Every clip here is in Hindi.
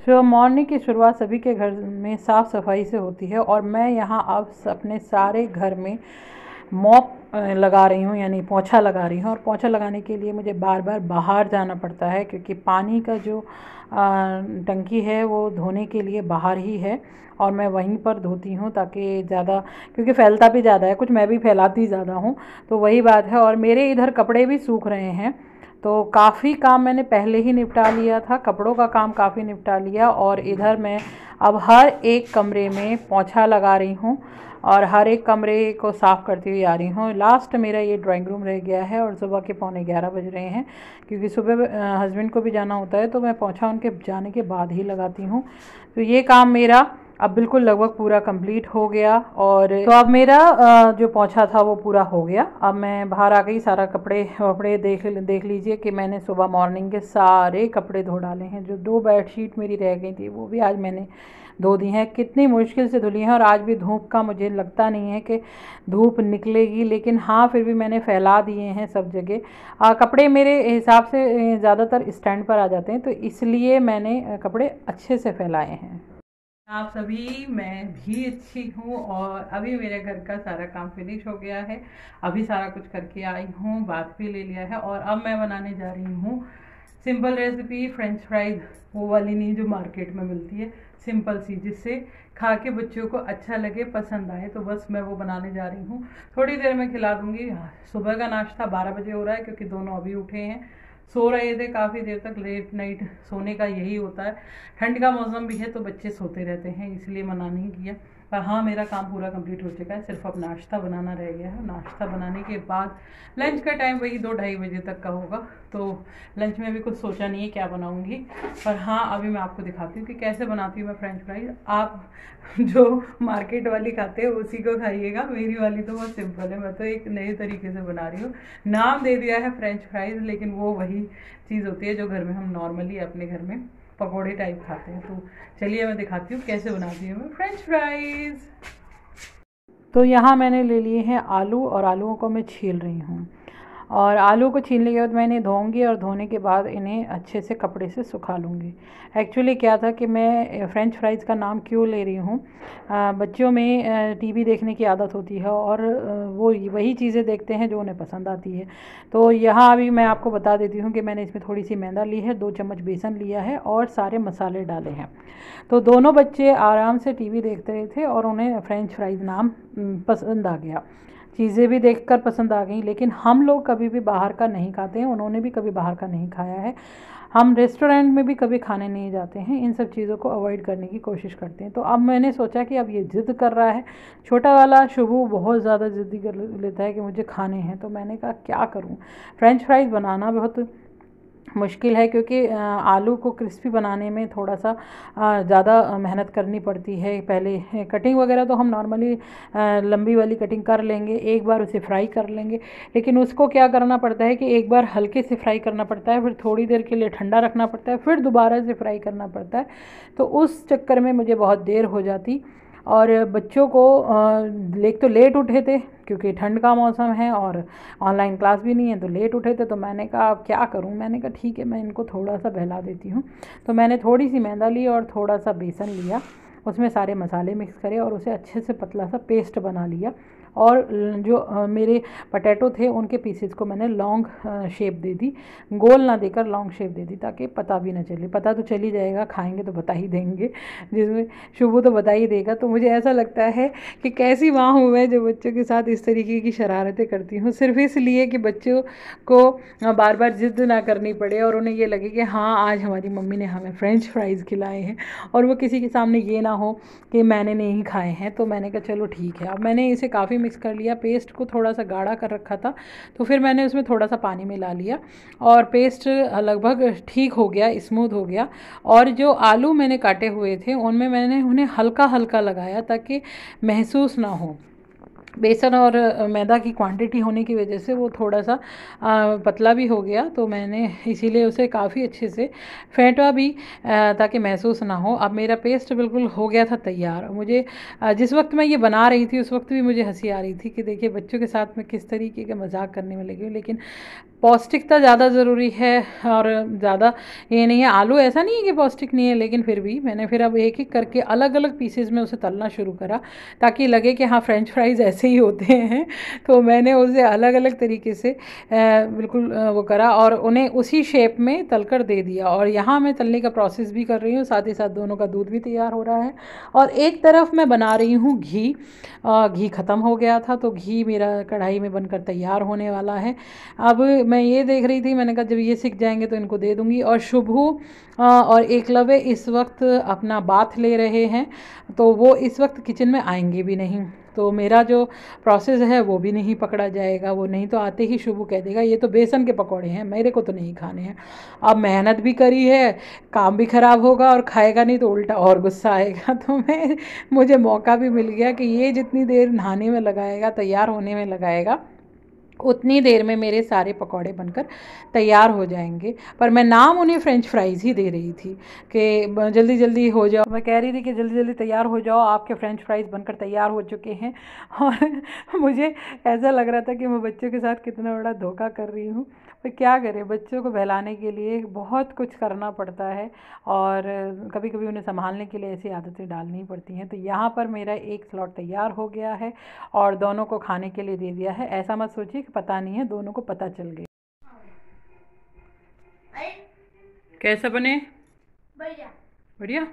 मॉर्निंग की शुरुआत सभी के घर में साफ़ सफाई से होती है और मैं यहाँ अब अपने सारे घर में मॉप लगा रही हूँ, यानी पोंछा लगा रही हूँ। और पोंछा लगाने के लिए मुझे बार बार बाहर जाना पड़ता है क्योंकि पानी का जो टंकी है वो धोने के लिए बाहर ही है और मैं वहीं पर धोती हूँ ताकि ज़्यादा, क्योंकि फैलता भी ज़्यादा है, कुछ मैं भी फैलाती ज़्यादा हूँ, तो वही बात है। और मेरे इधर कपड़े भी सूख रहे हैं, तो काफ़ी काम मैंने पहले ही निपटा लिया था, कपड़ों का काम काफ़ी निपटा लिया। और इधर मैं अब हर एक कमरे में पोंछा लगा रही हूँ और हर एक कमरे को साफ़ करती हुई आ रही हूँ। लास्ट मेरा ये ड्राइंग रूम रह गया है और सुबह के 11:15 बज रहे हैं क्योंकि सुबह हस्बैंड को भी जाना होता है, तो मैं पोंछा उनके जाने के बाद ही लगाती हूँ। तो ये काम मेरा अब बिल्कुल लगभग पूरा कंप्लीट हो गया। और तो अब मेरा जो पोंछा था वो पूरा हो गया। अब मैं बाहर आ गई, सारा कपड़े देख लीजिए कि मैंने सुबह मॉर्निंग के सारे कपड़े धो डाले हैं। जो 2 बेडशीट मेरी रह गई थी वो भी आज मैंने धो दी हैं, कितनी मुश्किल से धुली हैं। और आज भी धूप का मुझे लगता नहीं है कि धूप निकलेगी, लेकिन हाँ फिर भी मैंने फैला दिए हैं सब जगह। कपड़े मेरे हिसाब से ज़्यादातर स्टैंड पर आ जाते हैं, तो इसलिए मैंने कपड़े अच्छे से फैलाए हैं। आप सभी, मैं भी अच्छी हूँ और अभी मेरे घर का सारा काम फिनिश हो गया है। अभी सारा कुछ करके आई हूँ, बात भी ले लिया है और अब मैं बनाने जा रही हूँ सिंपल रेसिपी फ्रेंच फ्राइज। वो वाली नहीं जो मार्केट में मिलती है, सिंपल सी, जिससे खा के बच्चों को अच्छा लगे, पसंद आए। तो बस मैं वो बनाने जा रही हूँ, थोड़ी देर में खिला दूँगी। सुबह का नाश्ता 12 बजे हो रहा है क्योंकि दोनों अभी उठे हैं, सो रहे थे काफ़ी देर तक। लेट नाइट सोने का यही होता है, ठंड का मौसम भी है तो बच्चे सोते रहते हैं, इसलिए मना नहीं किया। पर हाँ, मेरा काम पूरा कंप्लीट हो चुका है, सिर्फ अब नाश्ता बनाना रह गया है। नाश्ता बनाने के बाद लंच का टाइम वही 2-2:30 बजे तक का होगा, तो लंच में भी कुछ सोचा नहीं है क्या बनाऊंगी। पर हाँ, अभी मैं आपको दिखाती हूँ कि कैसे बनाती हूँ मैं फ्रेंच फ्राइज। आप जो मार्केट वाली खाते हैं उसी को खाइएगा, मेरी वाली तो बहुत सिंपल है। मैं तो एक नए तरीके से बना रही हूँ, नाम दे दिया है फ्रेंच फ्राइज, लेकिन वो वही चीज़ होती है जो घर में हम नॉर्मली अपने घर में पकोड़े टाइप खाते हैं। तो चलिए मैं दिखाती हूँ कैसे बनाती हूँ मैं फ्रेंच फ्राइज। तो यहाँ मैंने ले लिए हैं आलू और आलूओं को मैं छील रही हूँ। और आलू को छीलने के बाद मैं इन्हें धोऊंगी और धोने के बाद इन्हें अच्छे से कपड़े से सुखा लूँगी। एक्चुअली क्या था कि मैं फ़्रेंच फ्राइज़ का नाम क्यों ले रही हूँ, बच्चों में टीवी देखने की आदत होती है और वो वही चीज़ें देखते हैं जो उन्हें पसंद आती है। तो यहाँ अभी मैं आपको बता देती हूँ कि मैंने इसमें थोड़ी सी मैदा ली है, 2 चम्मच बेसन लिया है और सारे मसाले डाले हैं। तो दोनों बच्चे आराम से टीवी देखते रहे थे और उन्हें फ़्रेंच फ्राइज़ नाम पसंद आ गया। चीज़ें भी देखकर पसंद आ गई, लेकिन हम लोग कभी भी बाहर का नहीं खाते हैं, उन्होंने भी कभी बाहर का नहीं खाया है। हम रेस्टोरेंट में भी कभी खाने नहीं जाते हैं, इन सब चीज़ों को अवॉइड करने की कोशिश करते हैं। तो अब मैंने सोचा कि अब ये ज़िद कर रहा है, छोटा वाला शुभू बहुत ज़्यादा ज़िद्दी कर लेता है कि मुझे खाने हैं। तो मैंने कहा क्या करूं, फ्रेंच फ्राइज़ बनाना बहुत मुश्किल है क्योंकि आलू को क्रिस्पी बनाने में थोड़ा सा ज़्यादा मेहनत करनी पड़ती है। पहले कटिंग वगैरह तो हम नॉर्मली लंबी वाली कटिंग कर लेंगे, एक बार उसे फ्राई कर लेंगे, लेकिन उसको क्या करना पड़ता है कि एक बार हल्के से फ्राई करना पड़ता है, फिर थोड़ी देर के लिए ठंडा रखना पड़ता है, फिर दोबारा से फ्राई करना पड़ता है। तो उस चक्कर में मुझे बहुत देर हो जाती। और बच्चों को तो लेट उठे थे क्योंकि ठंड का मौसम है और ऑनलाइन क्लास भी नहीं है, तो लेट उठे थे। तो मैंने कहा अब क्या करूं, मैंने कहा ठीक है मैं इनको थोड़ा सा बहला देती हूं। तो मैंने थोड़ी सी मैदा ली और थोड़ा सा बेसन लिया, उसमें सारे मसाले मिक्स करे और उसे अच्छे से पतला सा पेस्ट बना लिया। और जो मेरे पटेटो थे उनके पीसेस को मैंने लॉन्ग शेप दे दी, गोल ना देकर लॉन्ग शेप दे दी ताकि पता भी ना चले। पता तो चल ही जाएगा, खाएंगे तो बता ही देंगे, जिसमें शुभू तो बता ही देगा। तो मुझे ऐसा लगता है कि कैसी माँ हूँ मैं जो बच्चों के साथ इस तरीके की शरारतें करती हूँ, सिर्फ इसलिए कि बच्चों को बार बार जिद ना करनी पड़े और उन्हें ये लगे कि हाँ आज हमारी मम्मी ने हमें फ्रेंच फ्राइज़ खिलाए हैं, और वो किसी के सामने ये ना हो कि मैंने नहीं खाए हैं। तो मैंने कहा चलो ठीक है। अब मैंने इसे काफ़ी मिक्स कर लिया, पेस्ट को थोड़ा सा गाढ़ा कर रखा था, तो फिर मैंने उसमें थोड़ा सा पानी मिला लिया और पेस्ट लगभग ठीक हो गया, स्मूथ हो गया। और जो आलू मैंने काटे हुए थे उनमें मैंने उन्हें हल्का हल्का लगाया ताकि महसूस ना हो। बेसन और मैदा की क्वांटिटी होने की वजह से वो थोड़ा सा पतला भी हो गया, तो मैंने इसीलिए उसे काफ़ी अच्छे से फेंटा भी ताकि महसूस ना हो। अब मेरा पेस्ट बिल्कुल हो गया था तैयार। मुझे जिस वक्त मैं ये बना रही थी उस वक्त भी मुझे हंसी आ रही थी कि देखिए बच्चों के साथ मैं किस तरीके का मजाक करने में लगी हूँ, लेकिन पौष्टिकता ज़्यादा ज़रूरी है और ज़्यादा ये नहीं है। आलू ऐसा नहीं है कि पौष्टिक नहीं है, लेकिन फिर भी मैंने फिर अब एक एक करके अलग अलग पीसेज में उसे तलना शुरू करा ताकि लगे कि हाँ फ्रेंच फ्राइज़ ऐसे ही होते हैं। तो मैंने उसे अलग अलग तरीके से बिल्कुल वो करा और उन्हें उसी शेप में तलकर दे दिया। और यहाँ मैं तलने का प्रोसेस भी कर रही हूँ, साथ ही साथ दोनों का दूध भी तैयार हो रहा है। और एक तरफ मैं बना रही हूँ घी। घी ख़त्म हो गया था तो घी मेरा कढ़ाई में बनकर तैयार होने वाला है। अब मैं ये देख रही थी, मैंने कहा जब ये सीख जाएंगे तो इनको दे दूंगी। और शुभू और एकलव्य इस वक्त अपना बाथ ले रहे हैं, तो वो इस वक्त किचन में आएंगे भी नहीं, तो मेरा जो प्रोसेस है वो भी नहीं पकड़ा जाएगा। वो नहीं तो आते ही शुभू कह देगा ये तो बेसन के पकौड़े हैं, मेरे को तो नहीं खाने हैं। अब मेहनत भी करी है, काम भी ख़राब होगा और खाएगा नहीं तो उल्टा और गुस्सा आएगा। तो मुझे मौका भी मिल गया कि ये जितनी देर नहाने में लगाएगा, तैयार होने में लगाएगा, उतनी देर में मेरे सारे पकौड़े बनकर तैयार हो जाएंगे। पर मैं नाम उन्हें फ़्रेंच फ्राइज़ ही दे रही थी कि जल्दी जल्दी हो जाओ। मैं कह रही थी कि जल्दी जल्दी तैयार हो जाओ, आपके फ़्रेंच फ्राइज़ बनकर तैयार हो चुके हैं। और मुझे ऐसा लग रहा था कि मैं बच्चों के साथ कितना बड़ा धोखा कर रही हूँ। पर क्या करें, बच्चों को बहलाने के लिए बहुत कुछ करना पड़ता है और कभी कभी उन्हें संभालने के लिए ऐसी आदतें डालनी पड़ती हैं। तो यहाँ पर मेरा एक स्लॉट तैयार हो गया है और दोनों को खाने के लिए दे दिया है। ऐसा मत सोचिए कि पता नहीं है, दोनों को पता चल गया। कैसा बने? बढ़िया। बढ़िया।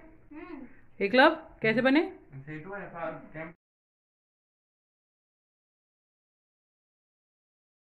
एकलव कैसे बने?